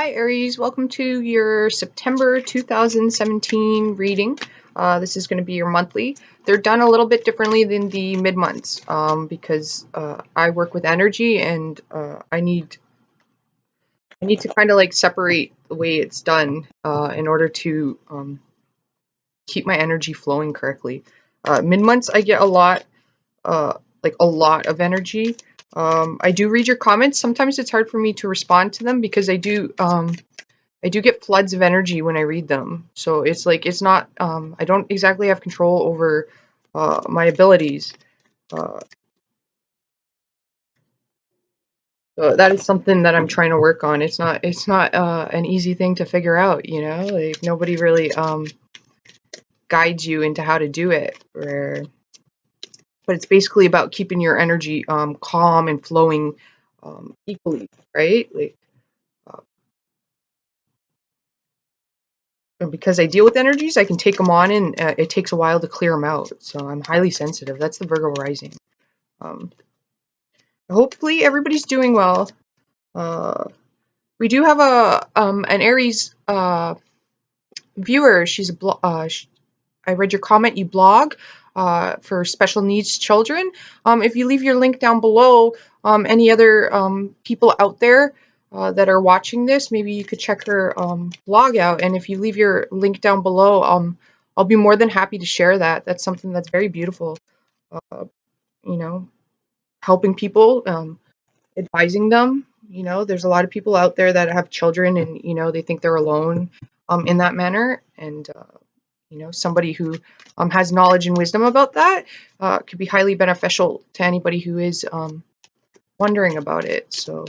Hi Aries, welcome to your September 2017 reading. This is going to be your monthly. They're done a little bit differently than the mid-months because I work with energy and I need to kind of like separate the way it's done in order to keep my energy flowing correctly. Mid-months I get a lot of energy. I do read your comments. Sometimes it's hard for me to respond to them because I do get floods of energy when I read them. So it's like, it's not, I don't exactly have control over my abilities. So that is something that I'm trying to work on. It's not an easy thing to figure out, you know, like nobody really guides you into how to do it. But it's basically about keeping your energy calm and flowing equally, right? Like, because I deal with energies, I can take them on, and it takes a while to clear them out. So I'm highly sensitive. That's the Virgo rising. Um, Hopefully everybody's doing well. We do have an Aries viewer. She's I read your comment. You blog for special needs children. If you leave your link down below, any other people out there that are watching this, maybe you could check her blog out. And if you leave your link down below, I'll be more than happy to share that. That's something that's very beautiful. You know, helping people, advising them. You know, there's a lot of people out there that have children, and you know, they think they're alone in that manner. And you know, somebody who has knowledge and wisdom about that could be highly beneficial to anybody who is wondering about it. So,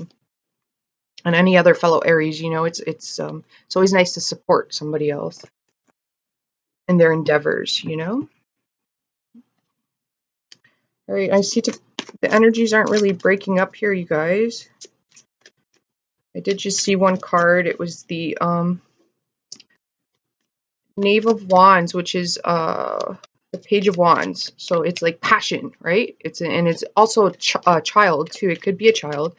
and any other fellow Aries, you know, it's always nice to support somebody else in their endeavors. You know. All right, I see the energies aren't really breaking up here, you guys. I did just see one card. It was the Knave of Wands, which is the Page of Wands. So it's like passion, right? And it's also a child too. It could be a child,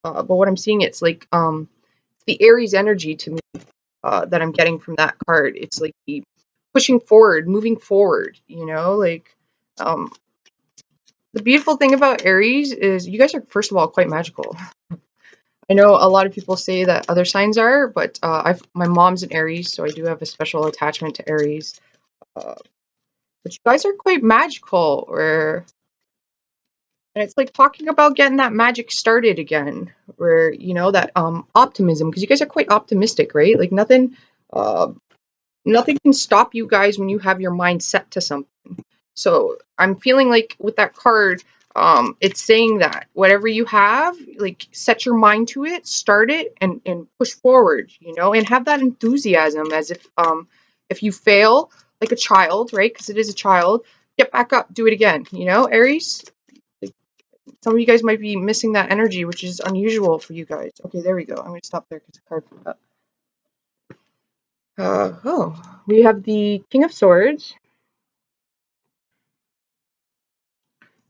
but what I'm seeing, it's like the Aries energy to me that I'm getting from that card. It's like the pushing forward, moving forward. You know, like the beautiful thing about Aries is you guys are, first of all, quite magical. I know a lot of people say that other signs are, but my mom's an Aries, so I do have a special attachment to Aries. Uh, but you guys are quite magical, and it's like talking about getting that magic started again, where you know that optimism, because you guys are quite optimistic, right? Like uh, nothing can stop you guys when you have your mind set to something. So I'm feeling like with that card, it's saying that whatever you have, like set your mind to it, start it, and push forward, you know, and have that enthusiasm as if you fail like a child, right? Because it is a child, get back up, do it again, you know, Aries. Like, some of you guys might be missing that energy, which is unusual for you guys. Okay, there we go. I'm going to stop there because the card forgot. Oh, we have the King of Swords.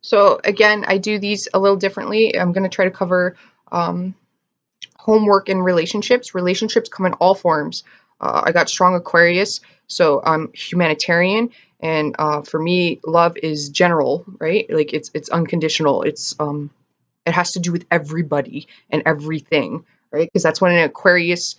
So again, I do these a little differently. I'm going to try to cover homework and relationships. Relationships come in all forms. I got strong Aquarius, so I'm humanitarian, and for me, love is general, right? Like it's unconditional. It has to do with everybody and everything, right? Because that's what an Aquarius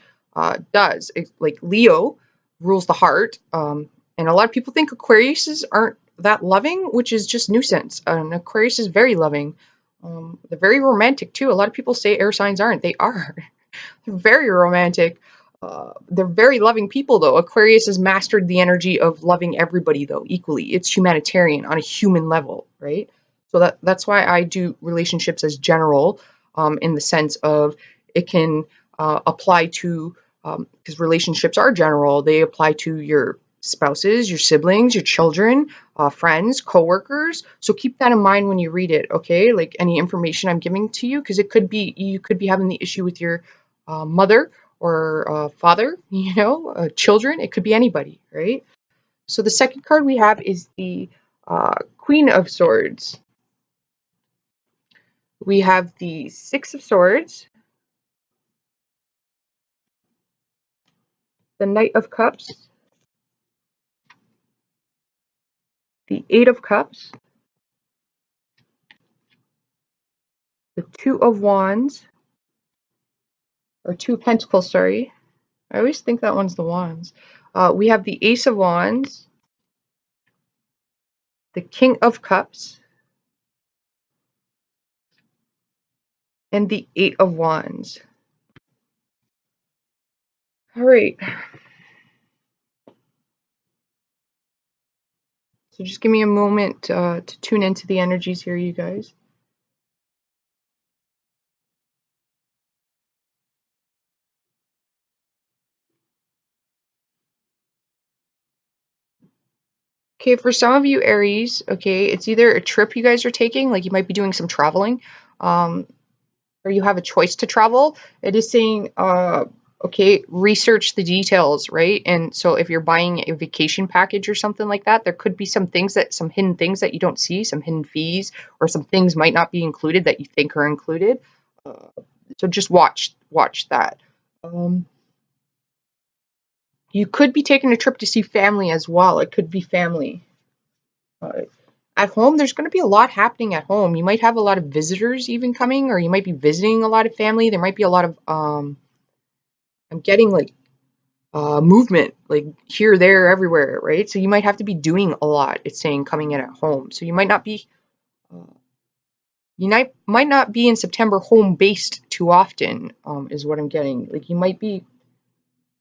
does. Like Leo rules the heart, and a lot of people think Aquariuses aren't that loving, which is just nuisance. An Aquarius is very loving. They're very romantic too. A lot of people say air signs aren't. They are. They're very romantic. They're very loving people, though. Aquarius has mastered the energy of loving everybody, though, equally. It's humanitarian on a human level, right? So that's why I do relationships as general, in the sense of it can apply to, because relationships are general. They apply to your spouses, your siblings, your children, friends, coworkers. So keep that in mind when you read it, okay? Like any information I'm giving to you, because you could be having the issue with your mother or father, you know, children. It could be anybody, right? So the second card we have is the Queen of Swords. We have the Six of Swords. the Knight of Cups, the Eight of Cups, the Two of Wands, or Two of Pentacles, sorry. I always think that one's the Wands. We have the Ace of Wands, the King of Cups, and the Eight of Wands. All right. So just give me a moment to tune into the energies here, you guys. Okay, for some of you Aries, okay, it's either a trip you guys are taking, like you might be doing some traveling, or you have a choice to travel. It is saying, okay, research the details, right? And so if you're buying a vacation package or something like that, there could be some hidden things that you don't see, some hidden fees, or some things might not be included that you think are included. So just watch that. You could be taking a trip to see family as well. It could be family. At home, there's going to be a lot happening at home. You might have a lot of visitors even coming, or you might be visiting a lot of family. There might be a lot of, I'm getting like movement, like here, there, everywhere, right? So you might have to be doing a lot. It's saying coming in at home. So you might not be, might not be in September home based too often, is what I'm getting. Like you might be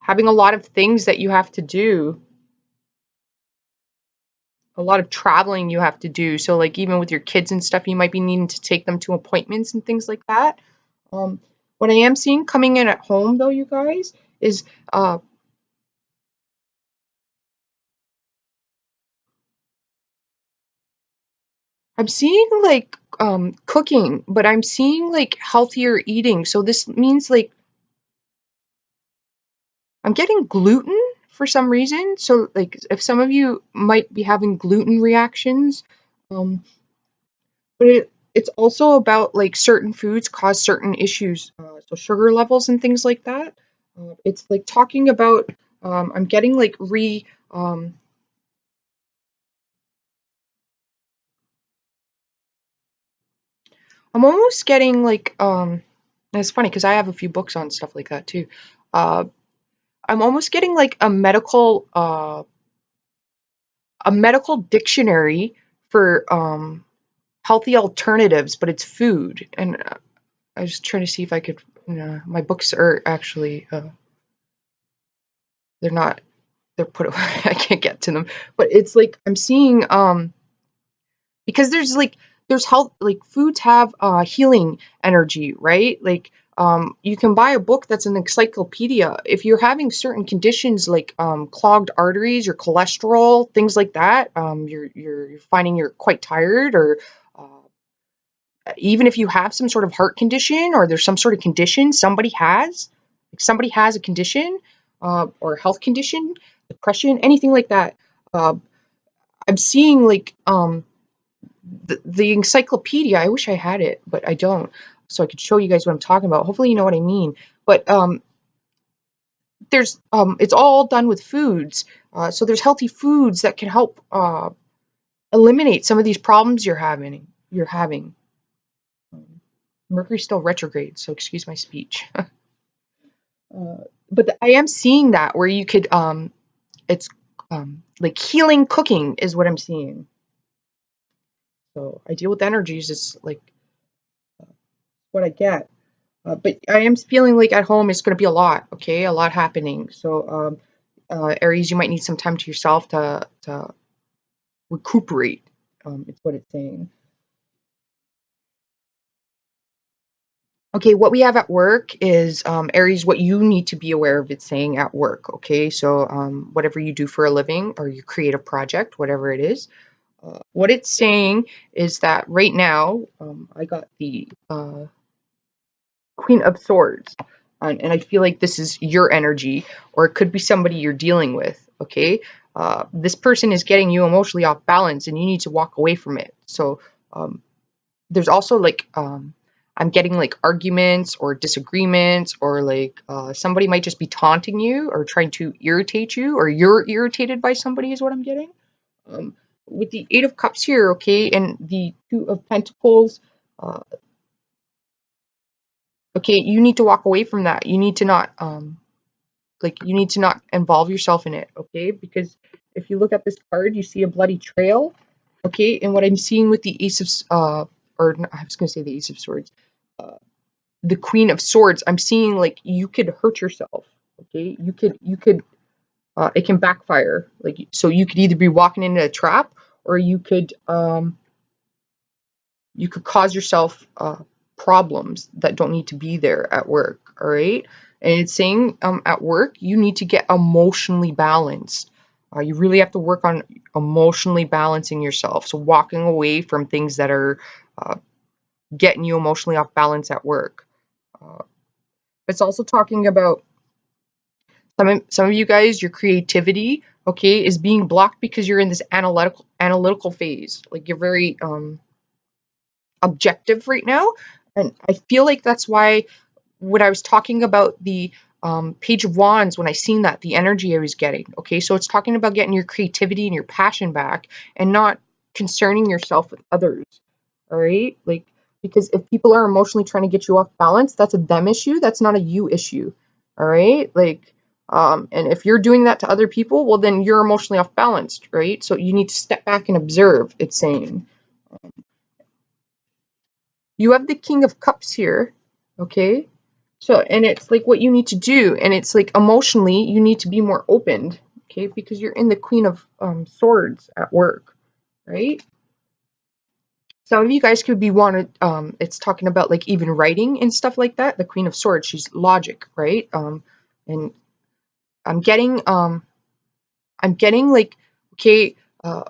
having a lot of things that you have to do, a lot of traveling you have to do. So like even with your kids and stuff, you might be needing to take them to appointments and things like that. What I am seeing coming in at home though, you guys, is I'm seeing like cooking, but I'm seeing like healthier eating. So this means like I'm getting gluten for some reason. So like if some of you might be having gluten reactions, um, but it's also about like certain foods cause certain issues, so sugar levels and things like that. It's like talking about I'm getting like I'm almost getting like and it's funny because I have a few books on stuff like that too. Uh, I'm almost getting like a medical dictionary for healthy alternatives, but it's food. And I was trying to see if I could. My books are actually they're not they're put away. I can't get to them, but it's like I'm seeing because there's health, like foods have healing energy, right? Like you can buy a book that's an encyclopedia if you're having certain conditions like clogged arteries or cholesterol, things like that. You're finding you're quite tired, or uh, even if you have some sort of heart condition, or there's some sort of condition somebody has a condition, or health condition, depression, anything like that. uh, I'm seeing like the encyclopedia. I wish I had it, but I don't, so I could show you guys what I'm talking about. Hopefully you know what I mean. But there's it's all done with foods. So there's healthy foods that can help eliminate some of these problems you're having. Mercury's still retrograde, so excuse my speech. But I am seeing that where you could it's like healing cooking is what I'm seeing. So I deal with energies. It's like what I get. But I am feeling like at home it's going to be a lot, okay? A lot happening. So, Aries, you might need some time to yourself to recuperate. It's what it's saying. Okay, what we have at work is Aries, what you need to be aware of. It's saying at work, okay? So, whatever you do for a living or your creative project, whatever it is, what it's saying is that right now, I got the Queen of Swords. And I feel like this is your energy, or it could be somebody you're dealing with, okay? This person is getting you emotionally off balance and you need to walk away from it. So there's also like I'm getting like arguments or disagreements, or like somebody might just be taunting you or trying to irritate you, or you're irritated by somebody is what I'm getting. Um, with the Eight of Cups here, okay, and the Two of Pentacles, uh, okay, you need to walk away from that. You need to not you need to not involve yourself in it, okay? Because if you look at this card, you see a bloody trail, okay? And what I'm seeing with the Ace of I was gonna say the Ace of Swords, uh, the Queen of Swords, I'm seeing like you could hurt yourself, okay? You could it can backfire, like, so you could either be walking into a trap, or you could cause yourself problems that don't need to be there at work. All right. And it's saying at work, you need to get emotionally balanced. You really have to work on emotionally balancing yourself. So walking away from things that are uh, getting you emotionally off balance at work. Uh, it's also talking about some of you guys, your creativity, okay, is being blocked because you're in this analytical phase. Like you're very objective right now. And I feel like that's why when I was talking about the Page of Wands, when I seen that, the energy I was getting, okay, so it's talking about getting your creativity and your passion back and not concerning yourself with others, all right? Like, because if people are emotionally trying to get you off balance, that's a them issue, that's not a you issue, all right? Like, and if you're doing that to other people, well, then you're emotionally off balance, right? So you need to step back and observe, it's saying. You have the King of Cups here, okay? So, and it's like what you need to do, and it's like emotionally, you need to be more opened, okay? Because you're in the Queen of Swords at work, right? Some of you guys could be wanted, it's talking about like even writing and stuff like that. The Queen of Swords, she's logic, right? And I'm getting, like, okay, uh,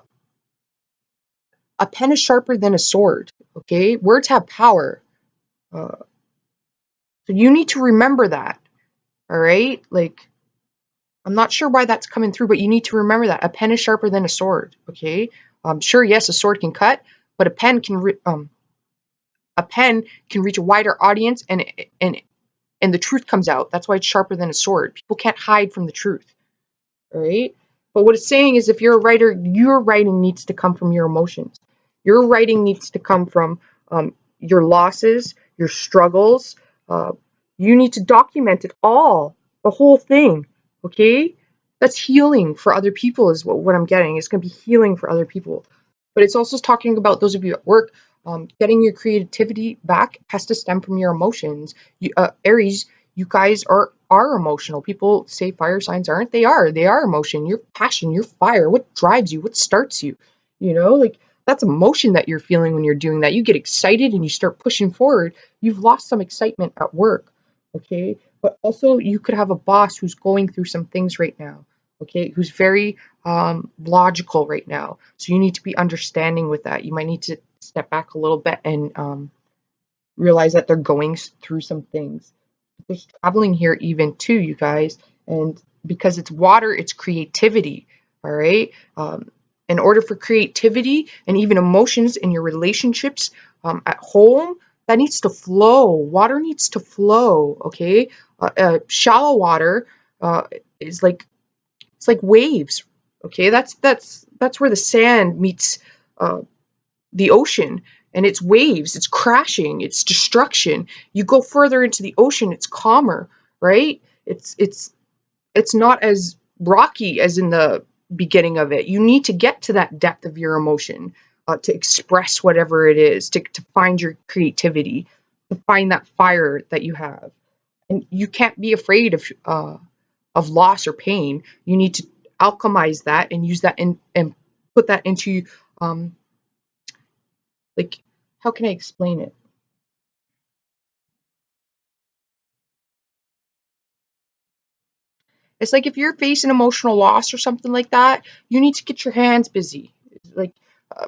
a pen is sharper than a sword, okay? Words have power. Uh, so you need to remember that, all right? Like, I'm not sure why that's coming through, but you need to remember that a pen is sharper than a sword. Okay, sure, yes, a sword can cut, but a pen can reach a wider audience, and the truth comes out. That's why it's sharper than a sword. People can't hide from the truth. All right, but what it's saying is, if you're a writer, your writing needs to come from your emotions. Your writing needs to come from your losses, your struggles. Uh, you need to document it all, the whole thing. Okay, that's healing for other people, is what I'm getting. It's going to be healing for other people. But it's also talking about those of you at work. Getting your creativity back has to stem from your emotions. Aries, you guys are emotional. People say fire signs aren't. They are emotion. Your passion, your fire, what drives you, what starts you, like, that's emotion that you're feeling when you're doing that. You get excited and you start pushing forward. You've lost some excitement at work, okay? But also, you could have a boss who's going through some things right now, okay, who's very logical right now. So you need to be understanding with that. You might need to step back a little bit and realize that they're going through some things. There's traveling here even too, you guys, and because it's water, it's creativity. All right. In order for creativity and even emotions in your relationships at home, that needs to flow. Water needs to flow. Okay. Shallow water uh, is like, it's like waves. Okay. That's where the sand meets uh, the ocean, and it's waves, it's crashing, it's destruction. You go further into the ocean, it's calmer, right? It's not as rocky as in the beginning of it. You need to get to that depth of your emotion to express whatever it is, to find your creativity, to find that fire that you have. And you can't be afraid of loss or pain. You need to alchemize that and use that in and put that into um, like, how can I explain it? It's like if you're facing emotional loss or something like that, you need to get your hands busy. Like, uh,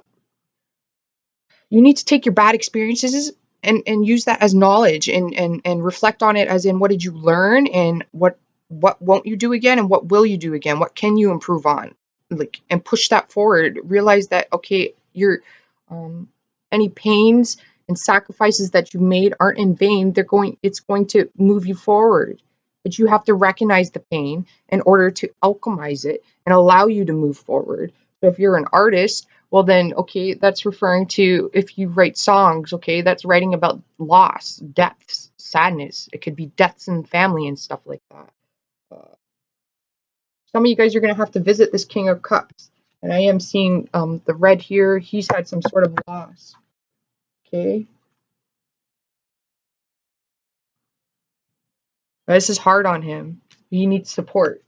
you need to take your bad experiences and use that as knowledge, and reflect on it as in, what did you learn, and what won't you do again, and what will you do again? What can you improve on? Like, and push that forward. Realize that, okay, you're um any pains, and sacrifices that you made aren't in vain. It's going to move you forward. But you have to recognize the pain in order to alchemize it and allow you to move forward. So if you're an artist, well then okay, that's referring to, if you write songs, okay, that's writing about loss, deaths, sadness. It could be deaths in family and stuff like that. Uh, some of you guys are going to have to visit this King of Cups. And I am seeing the red here. He's had some sort of loss. Okay. This is hard on him. He needs support.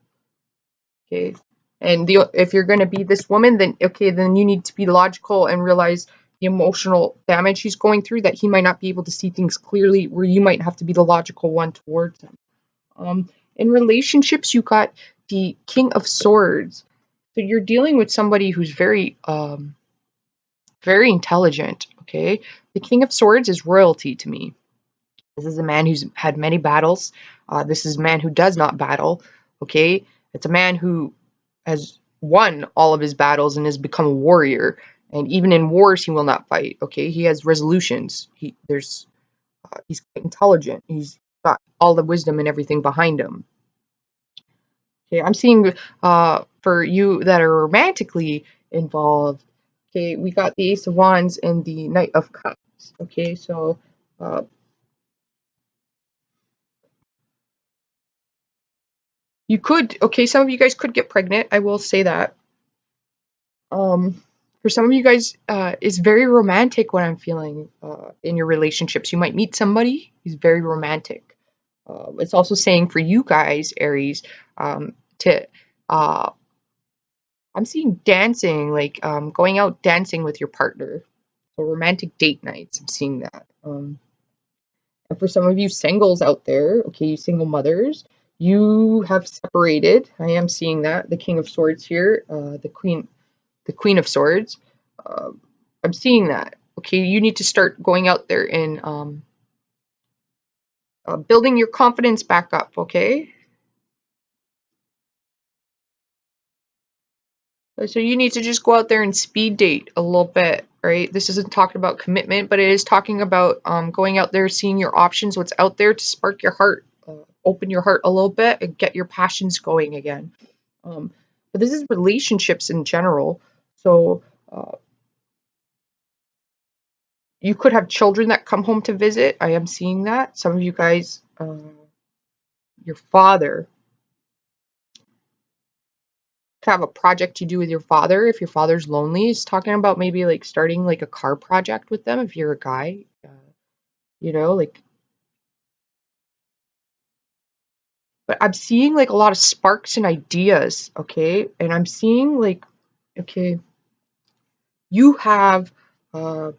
Okay. And if you're going to be this woman, then okay, then you need to be logical and realize the emotional damage he's going through, that he might not be able to see things clearly, where you might have to be the logical one towards him. In relationships, you got the King of Swords. So you're dealing with somebody who's very intelligent. Okay. The King of Swords is royalty to me. This is a man who's had many battles. This is a man who does not battle. Okay. It's a man who has won all of his battles and has become a warrior. And even in wars, he will not fight. Okay. He has resolutions. He's quite intelligent. He's got all the wisdom and everything behind him. Okay. I'm seeing for you that are romantically involved. Okay. We got the Ace of Wands and the Knight of Cups. Okay. So uh, you could, okay, some of you guys could get pregnant. I will say that. Um, for some of you guys, it's very romantic what I'm feeling in your relationships. You might meet somebody who's very romantic. It's also saying for you guys, Aries, to I'm seeing dancing, like going out dancing with your partner. So romantic date nights. I'm seeing that. And for some of you singles out there, okay, you single mothers, you have separated. I am seeing that. The King of Swords here, the Queen of Swords. Uh, I'm seeing that. Okay, you need to start going out there and building your confidence back up. Okay, so you need to just go out there and speed date a little bit, right? This isn't talking about commitment, but it is talking about going out there, seeing your options, what's out there to spark your heart, open your heart a little bit, and get your passions going again. Um, but this is relationships in general. So you could have children that come home to visit. I am seeing that. Some of you guys, your father, could have a project you do with your father. If your father's lonely, it's talking about maybe like starting like a car project with them if you're a guy. Like, but I'm seeing like a lot of sparks and ideas, okay? And I'm seeing like, okay, you have uh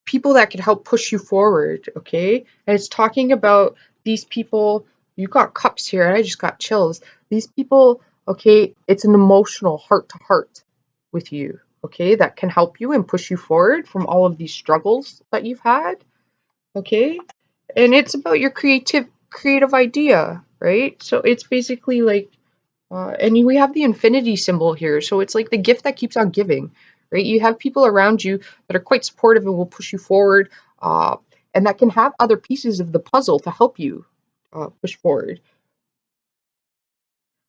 people that can help push you forward, okay? And it's talking about these people. You got cups here, and I just got chills. These people, okay, it's an emotional heart to heart with you, okay, that can help you and push you forward from all of these struggles that you've had, okay? And it's about your creative idea, right? So it's basically like and we have the infinity symbol here. So it's like the gift that keeps on giving, right? You have people around you that are quite supportive and will push you forward, uh, and that can have other pieces of the puzzle to help you push forward.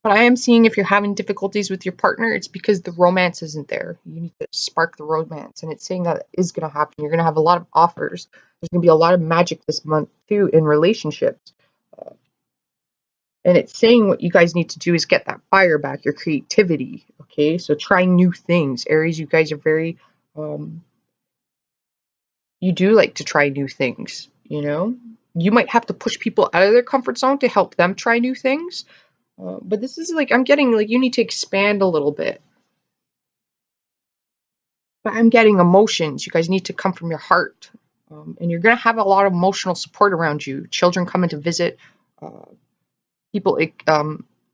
But I am seeing if you're having difficulties with your partner, it's because the romance isn't there. You need to spark the romance, and it's saying that is going to happen. You're going to have a lot of offers. There's going to be a lot of magic this month too in relationships. Uh, and it's saying what you guys need to do is get that fire back, your creativity. Okay, so try new things. Aries, you guys are very, um, you do like to try new things. You might have to push people out of their comfort zone to help them try new things. But this is like, I'm getting like you need to expand a little bit. But I'm getting emotions. You guys need to come from your heart. And you're going to have a lot of emotional support around you. Children coming to visit. Uh, People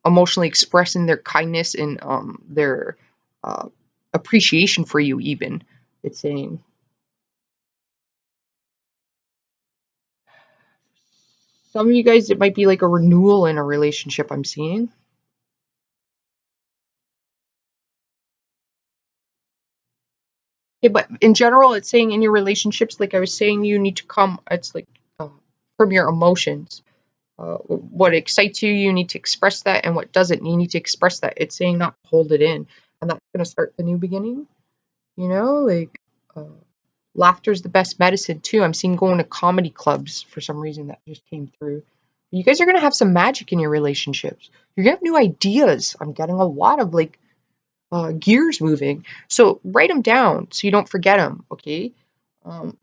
emotionally expressing their kindness and their uh, appreciation for you. Even it's saying some of you guys, it might be like a renewal in a relationship. I'm seeing. Okay, but in general, it's saying in your relationships, like I was saying, you need to come. It's like from your emotions. What excites you, you need to express that, and what doesn't, you need to express that. It's saying not hold it in, and that's gonna start the new beginning. You know, like uh, laughter's the best medicine too. I'm seeing going to comedy clubs for some reason that just came through. You guys are gonna have some magic in your relationships. You're gonna have new ideas. I'm getting a lot of like gears moving. So write them down so you don't forget them. Okay. Um,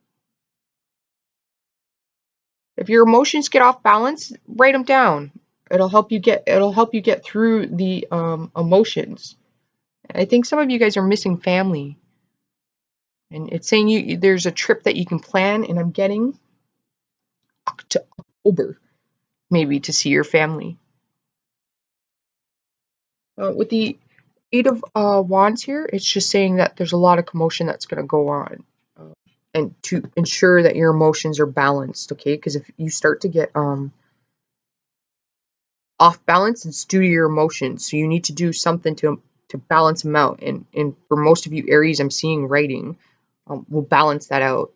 if your emotions get off balance, write them down. It'll help you get through the emotions. I think some of you guys are missing family, and it's saying there's a trip that you can plan, and I'm getting to October maybe to see your family. With the Eight of Wands here, it's just saying that there's a lot of commotion that's going to go on, uh, and to ensure that your emotions are balanced. Okay, because if you start to get off balance, it's due to your emotions. So you need to do something to balance them out. And for most of you Aries, I'm seeing writing will balance that out.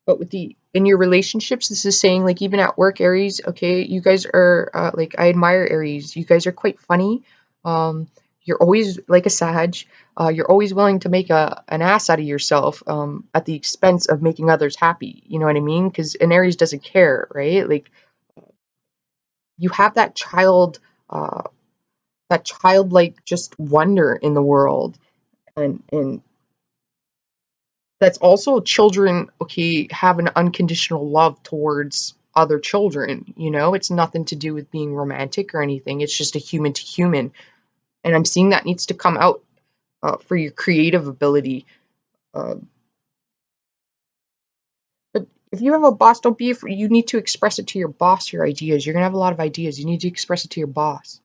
But with the in your relationships, this is saying like even at work, Aries. Okay, you guys are like I admire Aries. You guys are quite funny. Um, you're always like a Sag. You're always willing to make an ass out of yourself at the expense of making others happy. You know what I mean? Because an Aries doesn't care, right? Like you have uh, that childlike just wonder in the world, and that's also children, okay, have an unconditional love towards other children. You know, it's nothing to do with being romantic or anything. It's just a human to human, and I'm seeing that needs to come out for your creative ability. uh, but if you have a boss, don't be afraid. You need to express it to your boss, your ideas. You're gonna have a lot of ideas. You need to express it to your boss.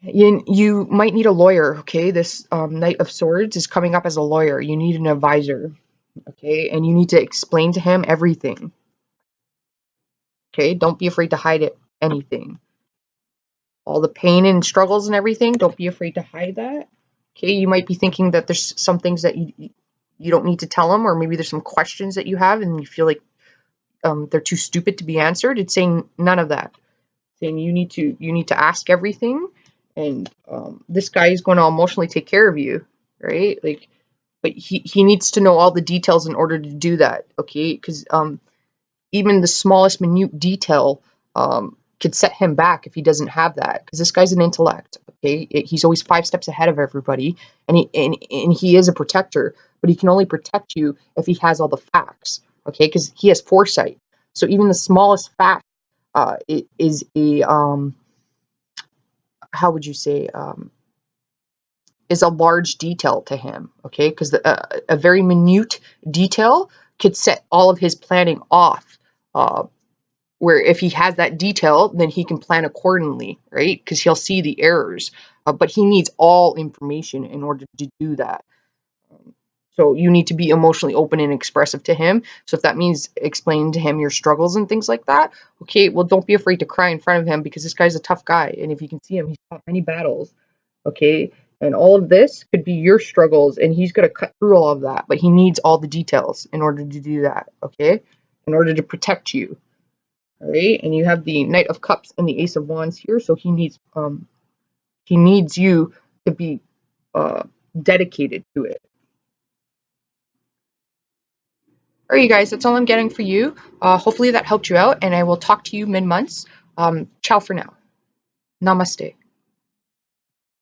You might need a lawyer, okay? This Knight of Swords is coming up as a lawyer. You need an advisor, okay? And you need to explain to him everything, okay? Don't be afraid to hide it, anything. All the pain and struggles and everything, don't be afraid to hide that, okay? You might be thinking that there's some things that you don't need to tell him, or maybe there's some questions that you have and you feel like they're too stupid to be answered. It's saying none of that. Saying you need to ask everything, and this guy is going to emotionally take care of you, right? Like, but he needs to know all the details in order to do that, okay? Because even the smallest minute detail could set him back if he doesn't have that. Because this guy's an intellect, okay? He's always 5 steps ahead of everybody, and he is a protector, but he can only protect you if he has all the facts, okay? Because he has foresight. So even the smallest fact it is a how would you say is a large detail to him, okay? Because a very minute detail could set all of his planning off. Where if he has that detail, then he can plan accordingly, right? Because he'll see the errors, but he needs all information in order to do that. So you need to be emotionally open and expressive to him. So if that means explaining to him your struggles and things like that, okay, well, don't be afraid to cry in front of him, because this guy's a tough guy. And if you can see him, he's fought many battles, okay? And all of this could be your struggles, and he's going to cut through all of that. But he needs all the details in order to do that, okay? In order to protect you, all right? And you have the Knight of Cups and the Ace of Wands here. So he needs you to be uh, dedicated to it. All right, you guys, that's all I'm getting for you. Hopefully that helped you out, and I will talk to you mid-months. Ciao for now. Namaste.